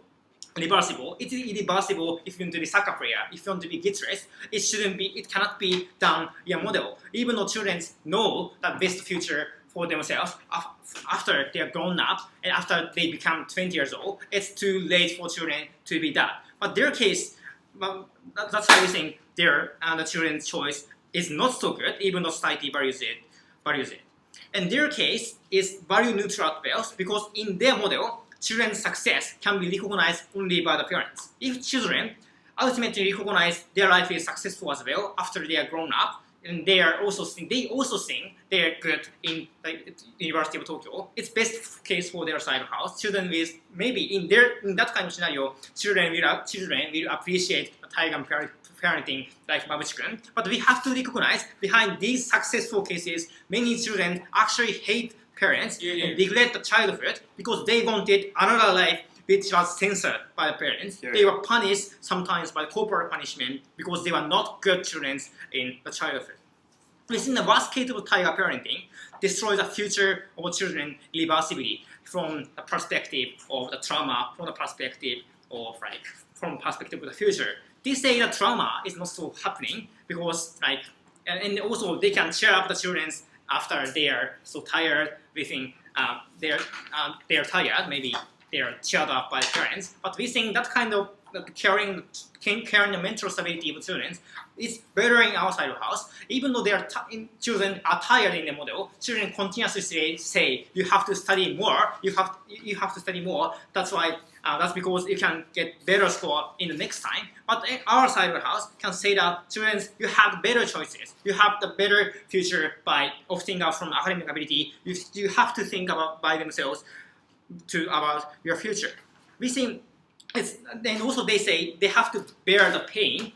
reversible. It's irreversible if you want to be soccer player, if you want to be guitarist. It cannot be done in a model. Even though children know the best future for themselves after they are grown up and after they become 20 years old, it's too late for children to be that. But their case, that's why we think the children's choice is not so good, even though society values it. And their case is value neutral at best because in their model, children's success can be recognized only by the parents. If children ultimately recognize their life is successful as well after they are grown up, and they also think they are good in the University of Tokyo, it's best case for their side of house. Children with maybe in that kind of scenario, children will appreciate the tiger parenting like Babuchi-kun. But we have to recognize behind these successful cases, many children actually hate parents and neglect the childhood because they wanted another life which was censored by the parents. Yeah. They were punished sometimes by corporal punishment because they were not good children in the childhood. within the worst case of tiger parenting, destroy the future of children irreversibly from the perspective of the trauma, from the perspective of from perspective of the future. They say that trauma is not so happening because and also they can cheer up the children after they are so tired, we think they're tired, maybe they are cheered up by parents. But we think that kind of caring the mental stability of children is better in outside of house. Even though children are tired in the model, children continuously say you have to study more. You have to study more. That's why. That's because you can get better score in the next time. But our side of the house can say that children, you have better choices. You have the better future by opting out from academic ability. You have to think about by themselves about your future. We think then also they say they have to bear the pain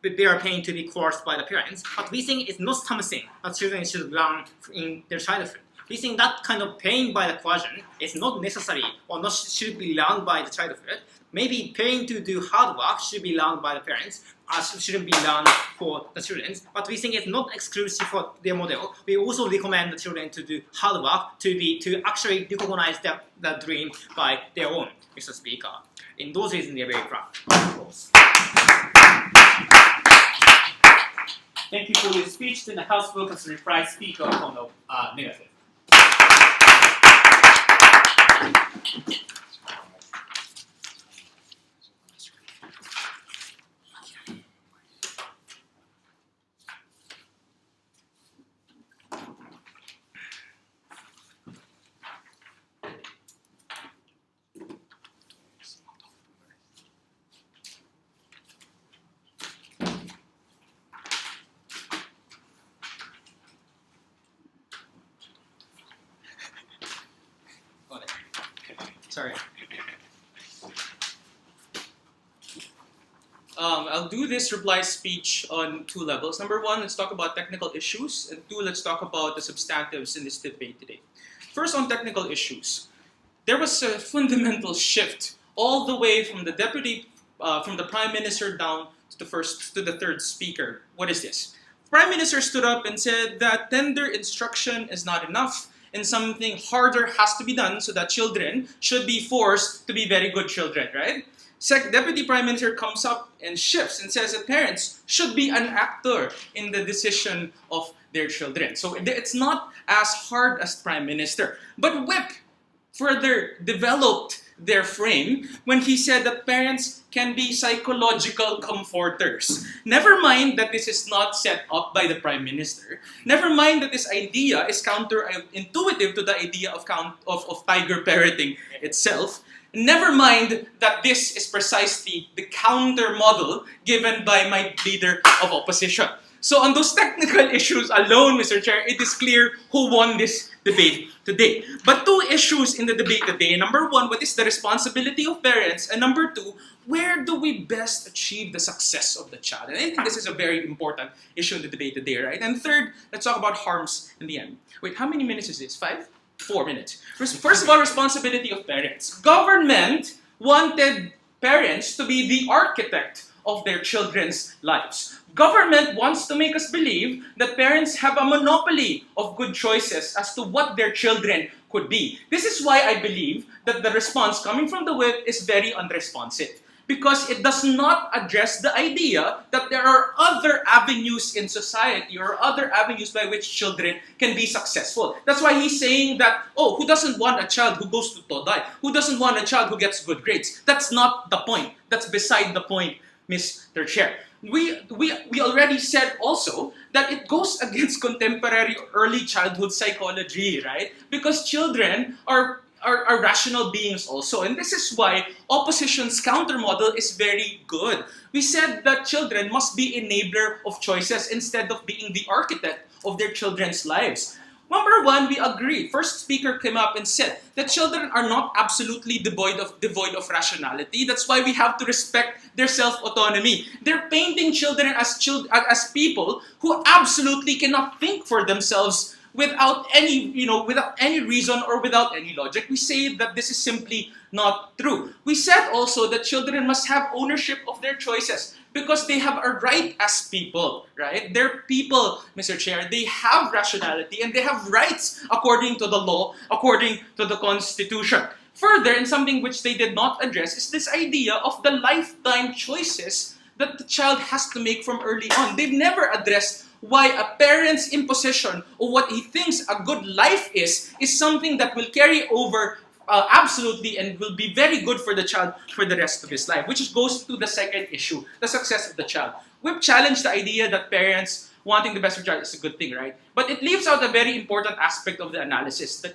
to be coerced by the parents. But we think it's not something that children should learn in their childhood. We think that kind of pain by the coercion is not necessary or not should be learned by the childhood. Maybe pain to do hard work should be learned by the parents, shouldn't be learned for the children. But we think it's not exclusive for their model. We also recommend the children to do hard work to actually recognize the dream by their own, Mr. Speaker. In those reasons, they are very proud. Thank you for your speech. Then the House welcomes the reply speaker on the negative. Sorry. I'll do this reply speech on two levels. Number one, let's talk about technical issues, and two, let's talk about the substantives in this debate today. First, on technical issues, there was a fundamental shift all the way from the from the Prime Minister down to the third speaker. What is this? Prime Minister stood up and said that tender instruction is not enough, and something harder has to be done so that children should be forced to be very good children, right? Deputy Prime Minister comes up and shifts and says that parents should be an actor in the decision of their children. So it's not as hard as Prime Minister. But Whip further developed their frame when he said that parents can be psychological comforters. Never mind that this is not set up by the Prime Minister. Never mind that this idea is counterintuitive to the idea of tiger parenting itself. Never mind that this is precisely the counter model given by my leader of opposition. So on those technical issues alone, Mr. Chair, it is clear who won this debate today. But two issues in the debate today. Number one, what is the responsibility of parents? And number two, where do we best achieve the success of the child? And I think this is a very important issue in the debate today, right? And third, let's talk about harms in the end. Wait, how many minutes is this? 5? 4 minutes. First of all, responsibility of parents. Government wanted parents to be the architect of their children's lives. Government wants to make us believe that parents have a monopoly of good choices as to what their children could be. This is why I believe that the response coming from the Whip is very unresponsive, because it does not address the idea that there are other avenues in society or other avenues by which children can be successful. That's why he's saying that, oh, who doesn't want a child who goes to Todai? Who doesn't want a child who gets good grades? That's not the point. That's beside the point, Mr. Chair. We already said also that it goes against contemporary early childhood psychology, right? Because children are rational beings also. And this is why opposition's counter model is very good. We said that children must be enabler of choices instead of being the architect of their children's lives. Number one, we agree. First speaker came up and said that children are not absolutely devoid of rationality. That's why we have to respect their self-autonomy. They're painting children as people who absolutely cannot think for themselves without any reason or without any logic. We say that this is simply not true. We said also that children must have ownership of their choices. because they have a right as people, right? They're people, Mr. Chair. They have rationality and they have rights according to the law, according to the Constitution. Further, and something which they did not address, is this idea of the lifetime choices that the child has to make from early on. They've never addressed why a parent's imposition of what he thinks a good life is something that will carry over absolutely and will be very good for the child for the rest of his life, which goes to the second issue, the success of the child. We've challenged the idea that parents wanting the best for the child is a good thing, right? But it leaves out a very important aspect of the analysis. The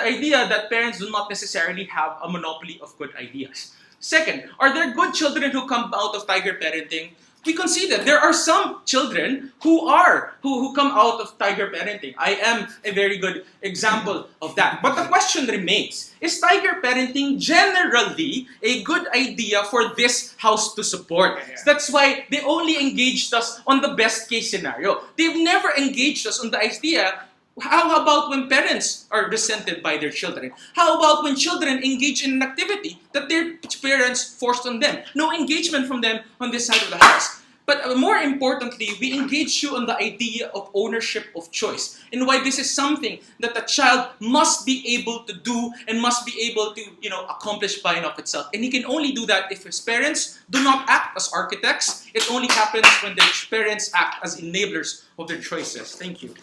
idea that parents do not necessarily have a monopoly of good ideas. Second, are there good children who come out of tiger parenting? We conceded there are some children who come out of tiger parenting. I am a very good example of that. But the question remains, is tiger parenting generally a good idea for this house to support? That's why they only engaged us on the best case scenario. They've never engaged us on the idea, how about when parents are resented by their children? How about when children engage in an activity that their parents forced on them? No engagement from them on this side of the house. But more importantly, we engage you on the idea of ownership of choice and why this is something that the child must be able to do and must be able to, accomplish by and of itself. And he can only do that if his parents do not act as architects. It only happens when their parents act as enablers of their choices. Thank you.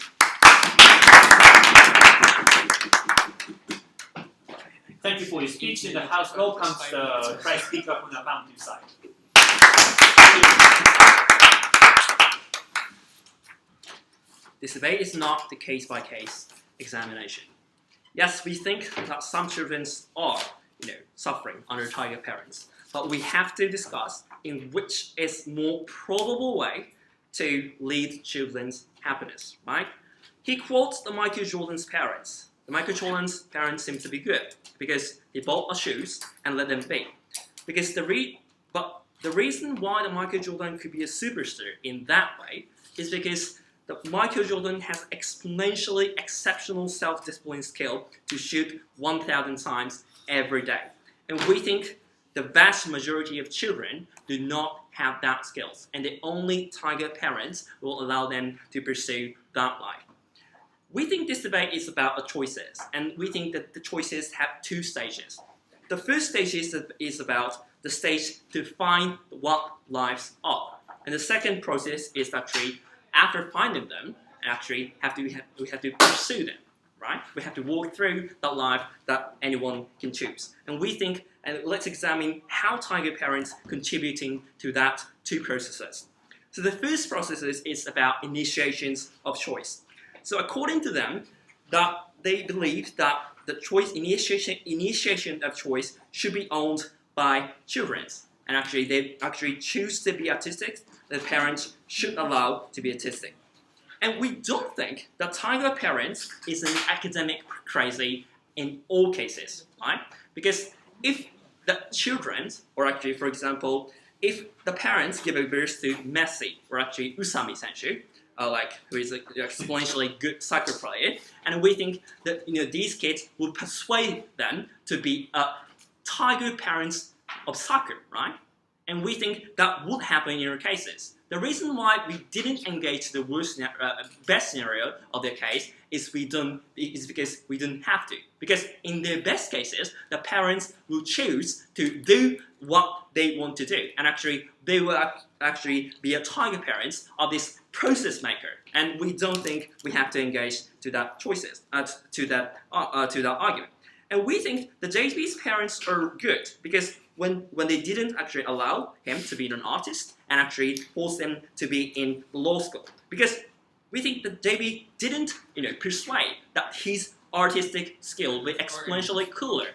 Thank you for your speech. In the House welcomes the Prime Speaker from the affirmative side. This debate is not the case-by-case examination. Yes, we think that some children are, suffering under tiger parents, but we have to discuss in which is more probable way to lead children's happiness, right? He quotes the Michael Jordan's parents. The Michael Jordan's parents seem to be good because he bought us shoes and let them be. Because the reason why the Michael Jordan could be a superstar in that way is because the Michael Jordan has exponentially exceptional self-discipline skill to shoot 1,000 times every day. And we think the vast majority of children do not have that skills, and the only tiger parents will allow them to pursue that life. We think this debate is about the choices, and we think that the choices have two stages. The first stage is about the stage to find what lives are, and the second process is actually after finding them, we have to pursue them, right? We have to walk through that life that anyone can choose, and we think, and let's examine how tiger parents contributing to that two processes. So the first process is about initiations of choice. So according to them, that they believe that the initiation of choice should be owned by children, and they choose to be artistic. The parents should allow to be artistic. And we don't think that tiger parents is an academic crazy in all cases, right? Because if the children, or actually, for example, if the parents give a birth to Messi, or actually Usami Senshi, who is an exponentially good soccer player, and we think that these kids will persuade them to be tiger parents of soccer, right? And we think that would happen in our cases. The reason why we didn't engage the best scenario of their case is because we didn't have to. Because in their best cases, the parents will choose to do what they want to do, and they will actually be a tiger parents of this process maker. And we don't think we have to engage to that choices, to that argument. And we think the JP's parents are good because when they didn't actually allow him to be an artist and actually force him to be in law school, because we think that JP didn't persuade that his artistic skill will be exponentially cooler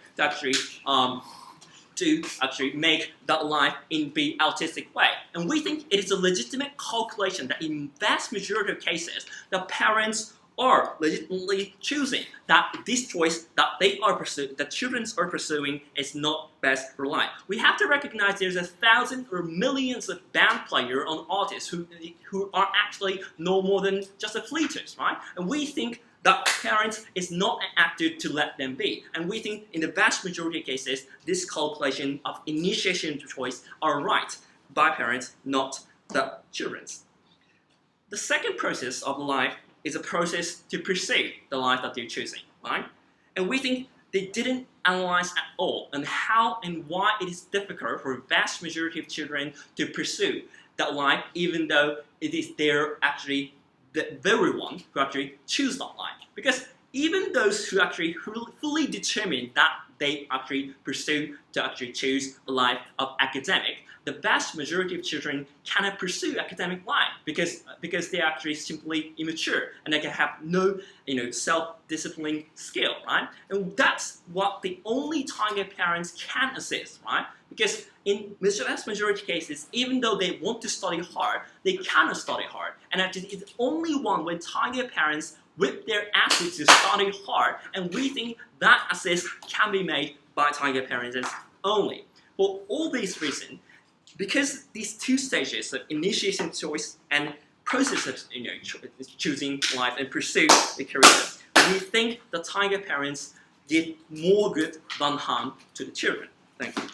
to actually make that life in the artistic way. And we think it is a legitimate calculation that in vast majority of cases, the parents are legitimately choosing that this choice that the children are pursuing is not best for life. We have to recognize there's 1,000 or millions of band players and artists who are actually no more than just athletes, right? And we think that parents is not an actor to let them be. And we think in the vast majority of cases, this calculation of initiation to choice are right by parents, not the children's. The second process of life is a process to pursue the life that they're choosing, right? And we think they didn't analyze at all on how and why it is difficult for a vast majority of children to pursue that life, even though it is they're actually the very one who actually choose that life. Because even those who actually fully determine that they actually pursue to actually choose a life of academic, the vast majority of children cannot pursue academic life because they're actually simply immature and they can have no self-disciplining skill, right? And that's what the only target parents can assist, right? Because in the vast majority of cases, even though they want to study hard, they cannot study hard. And actually, it's only one when target parents with their attitude to study hard, and we think that assist can be made by target parents only. For all these reasons, because these two stages of initiation choice and process of choosing life and pursue a career, we think the target parents give more good than harm to the children. Thank you.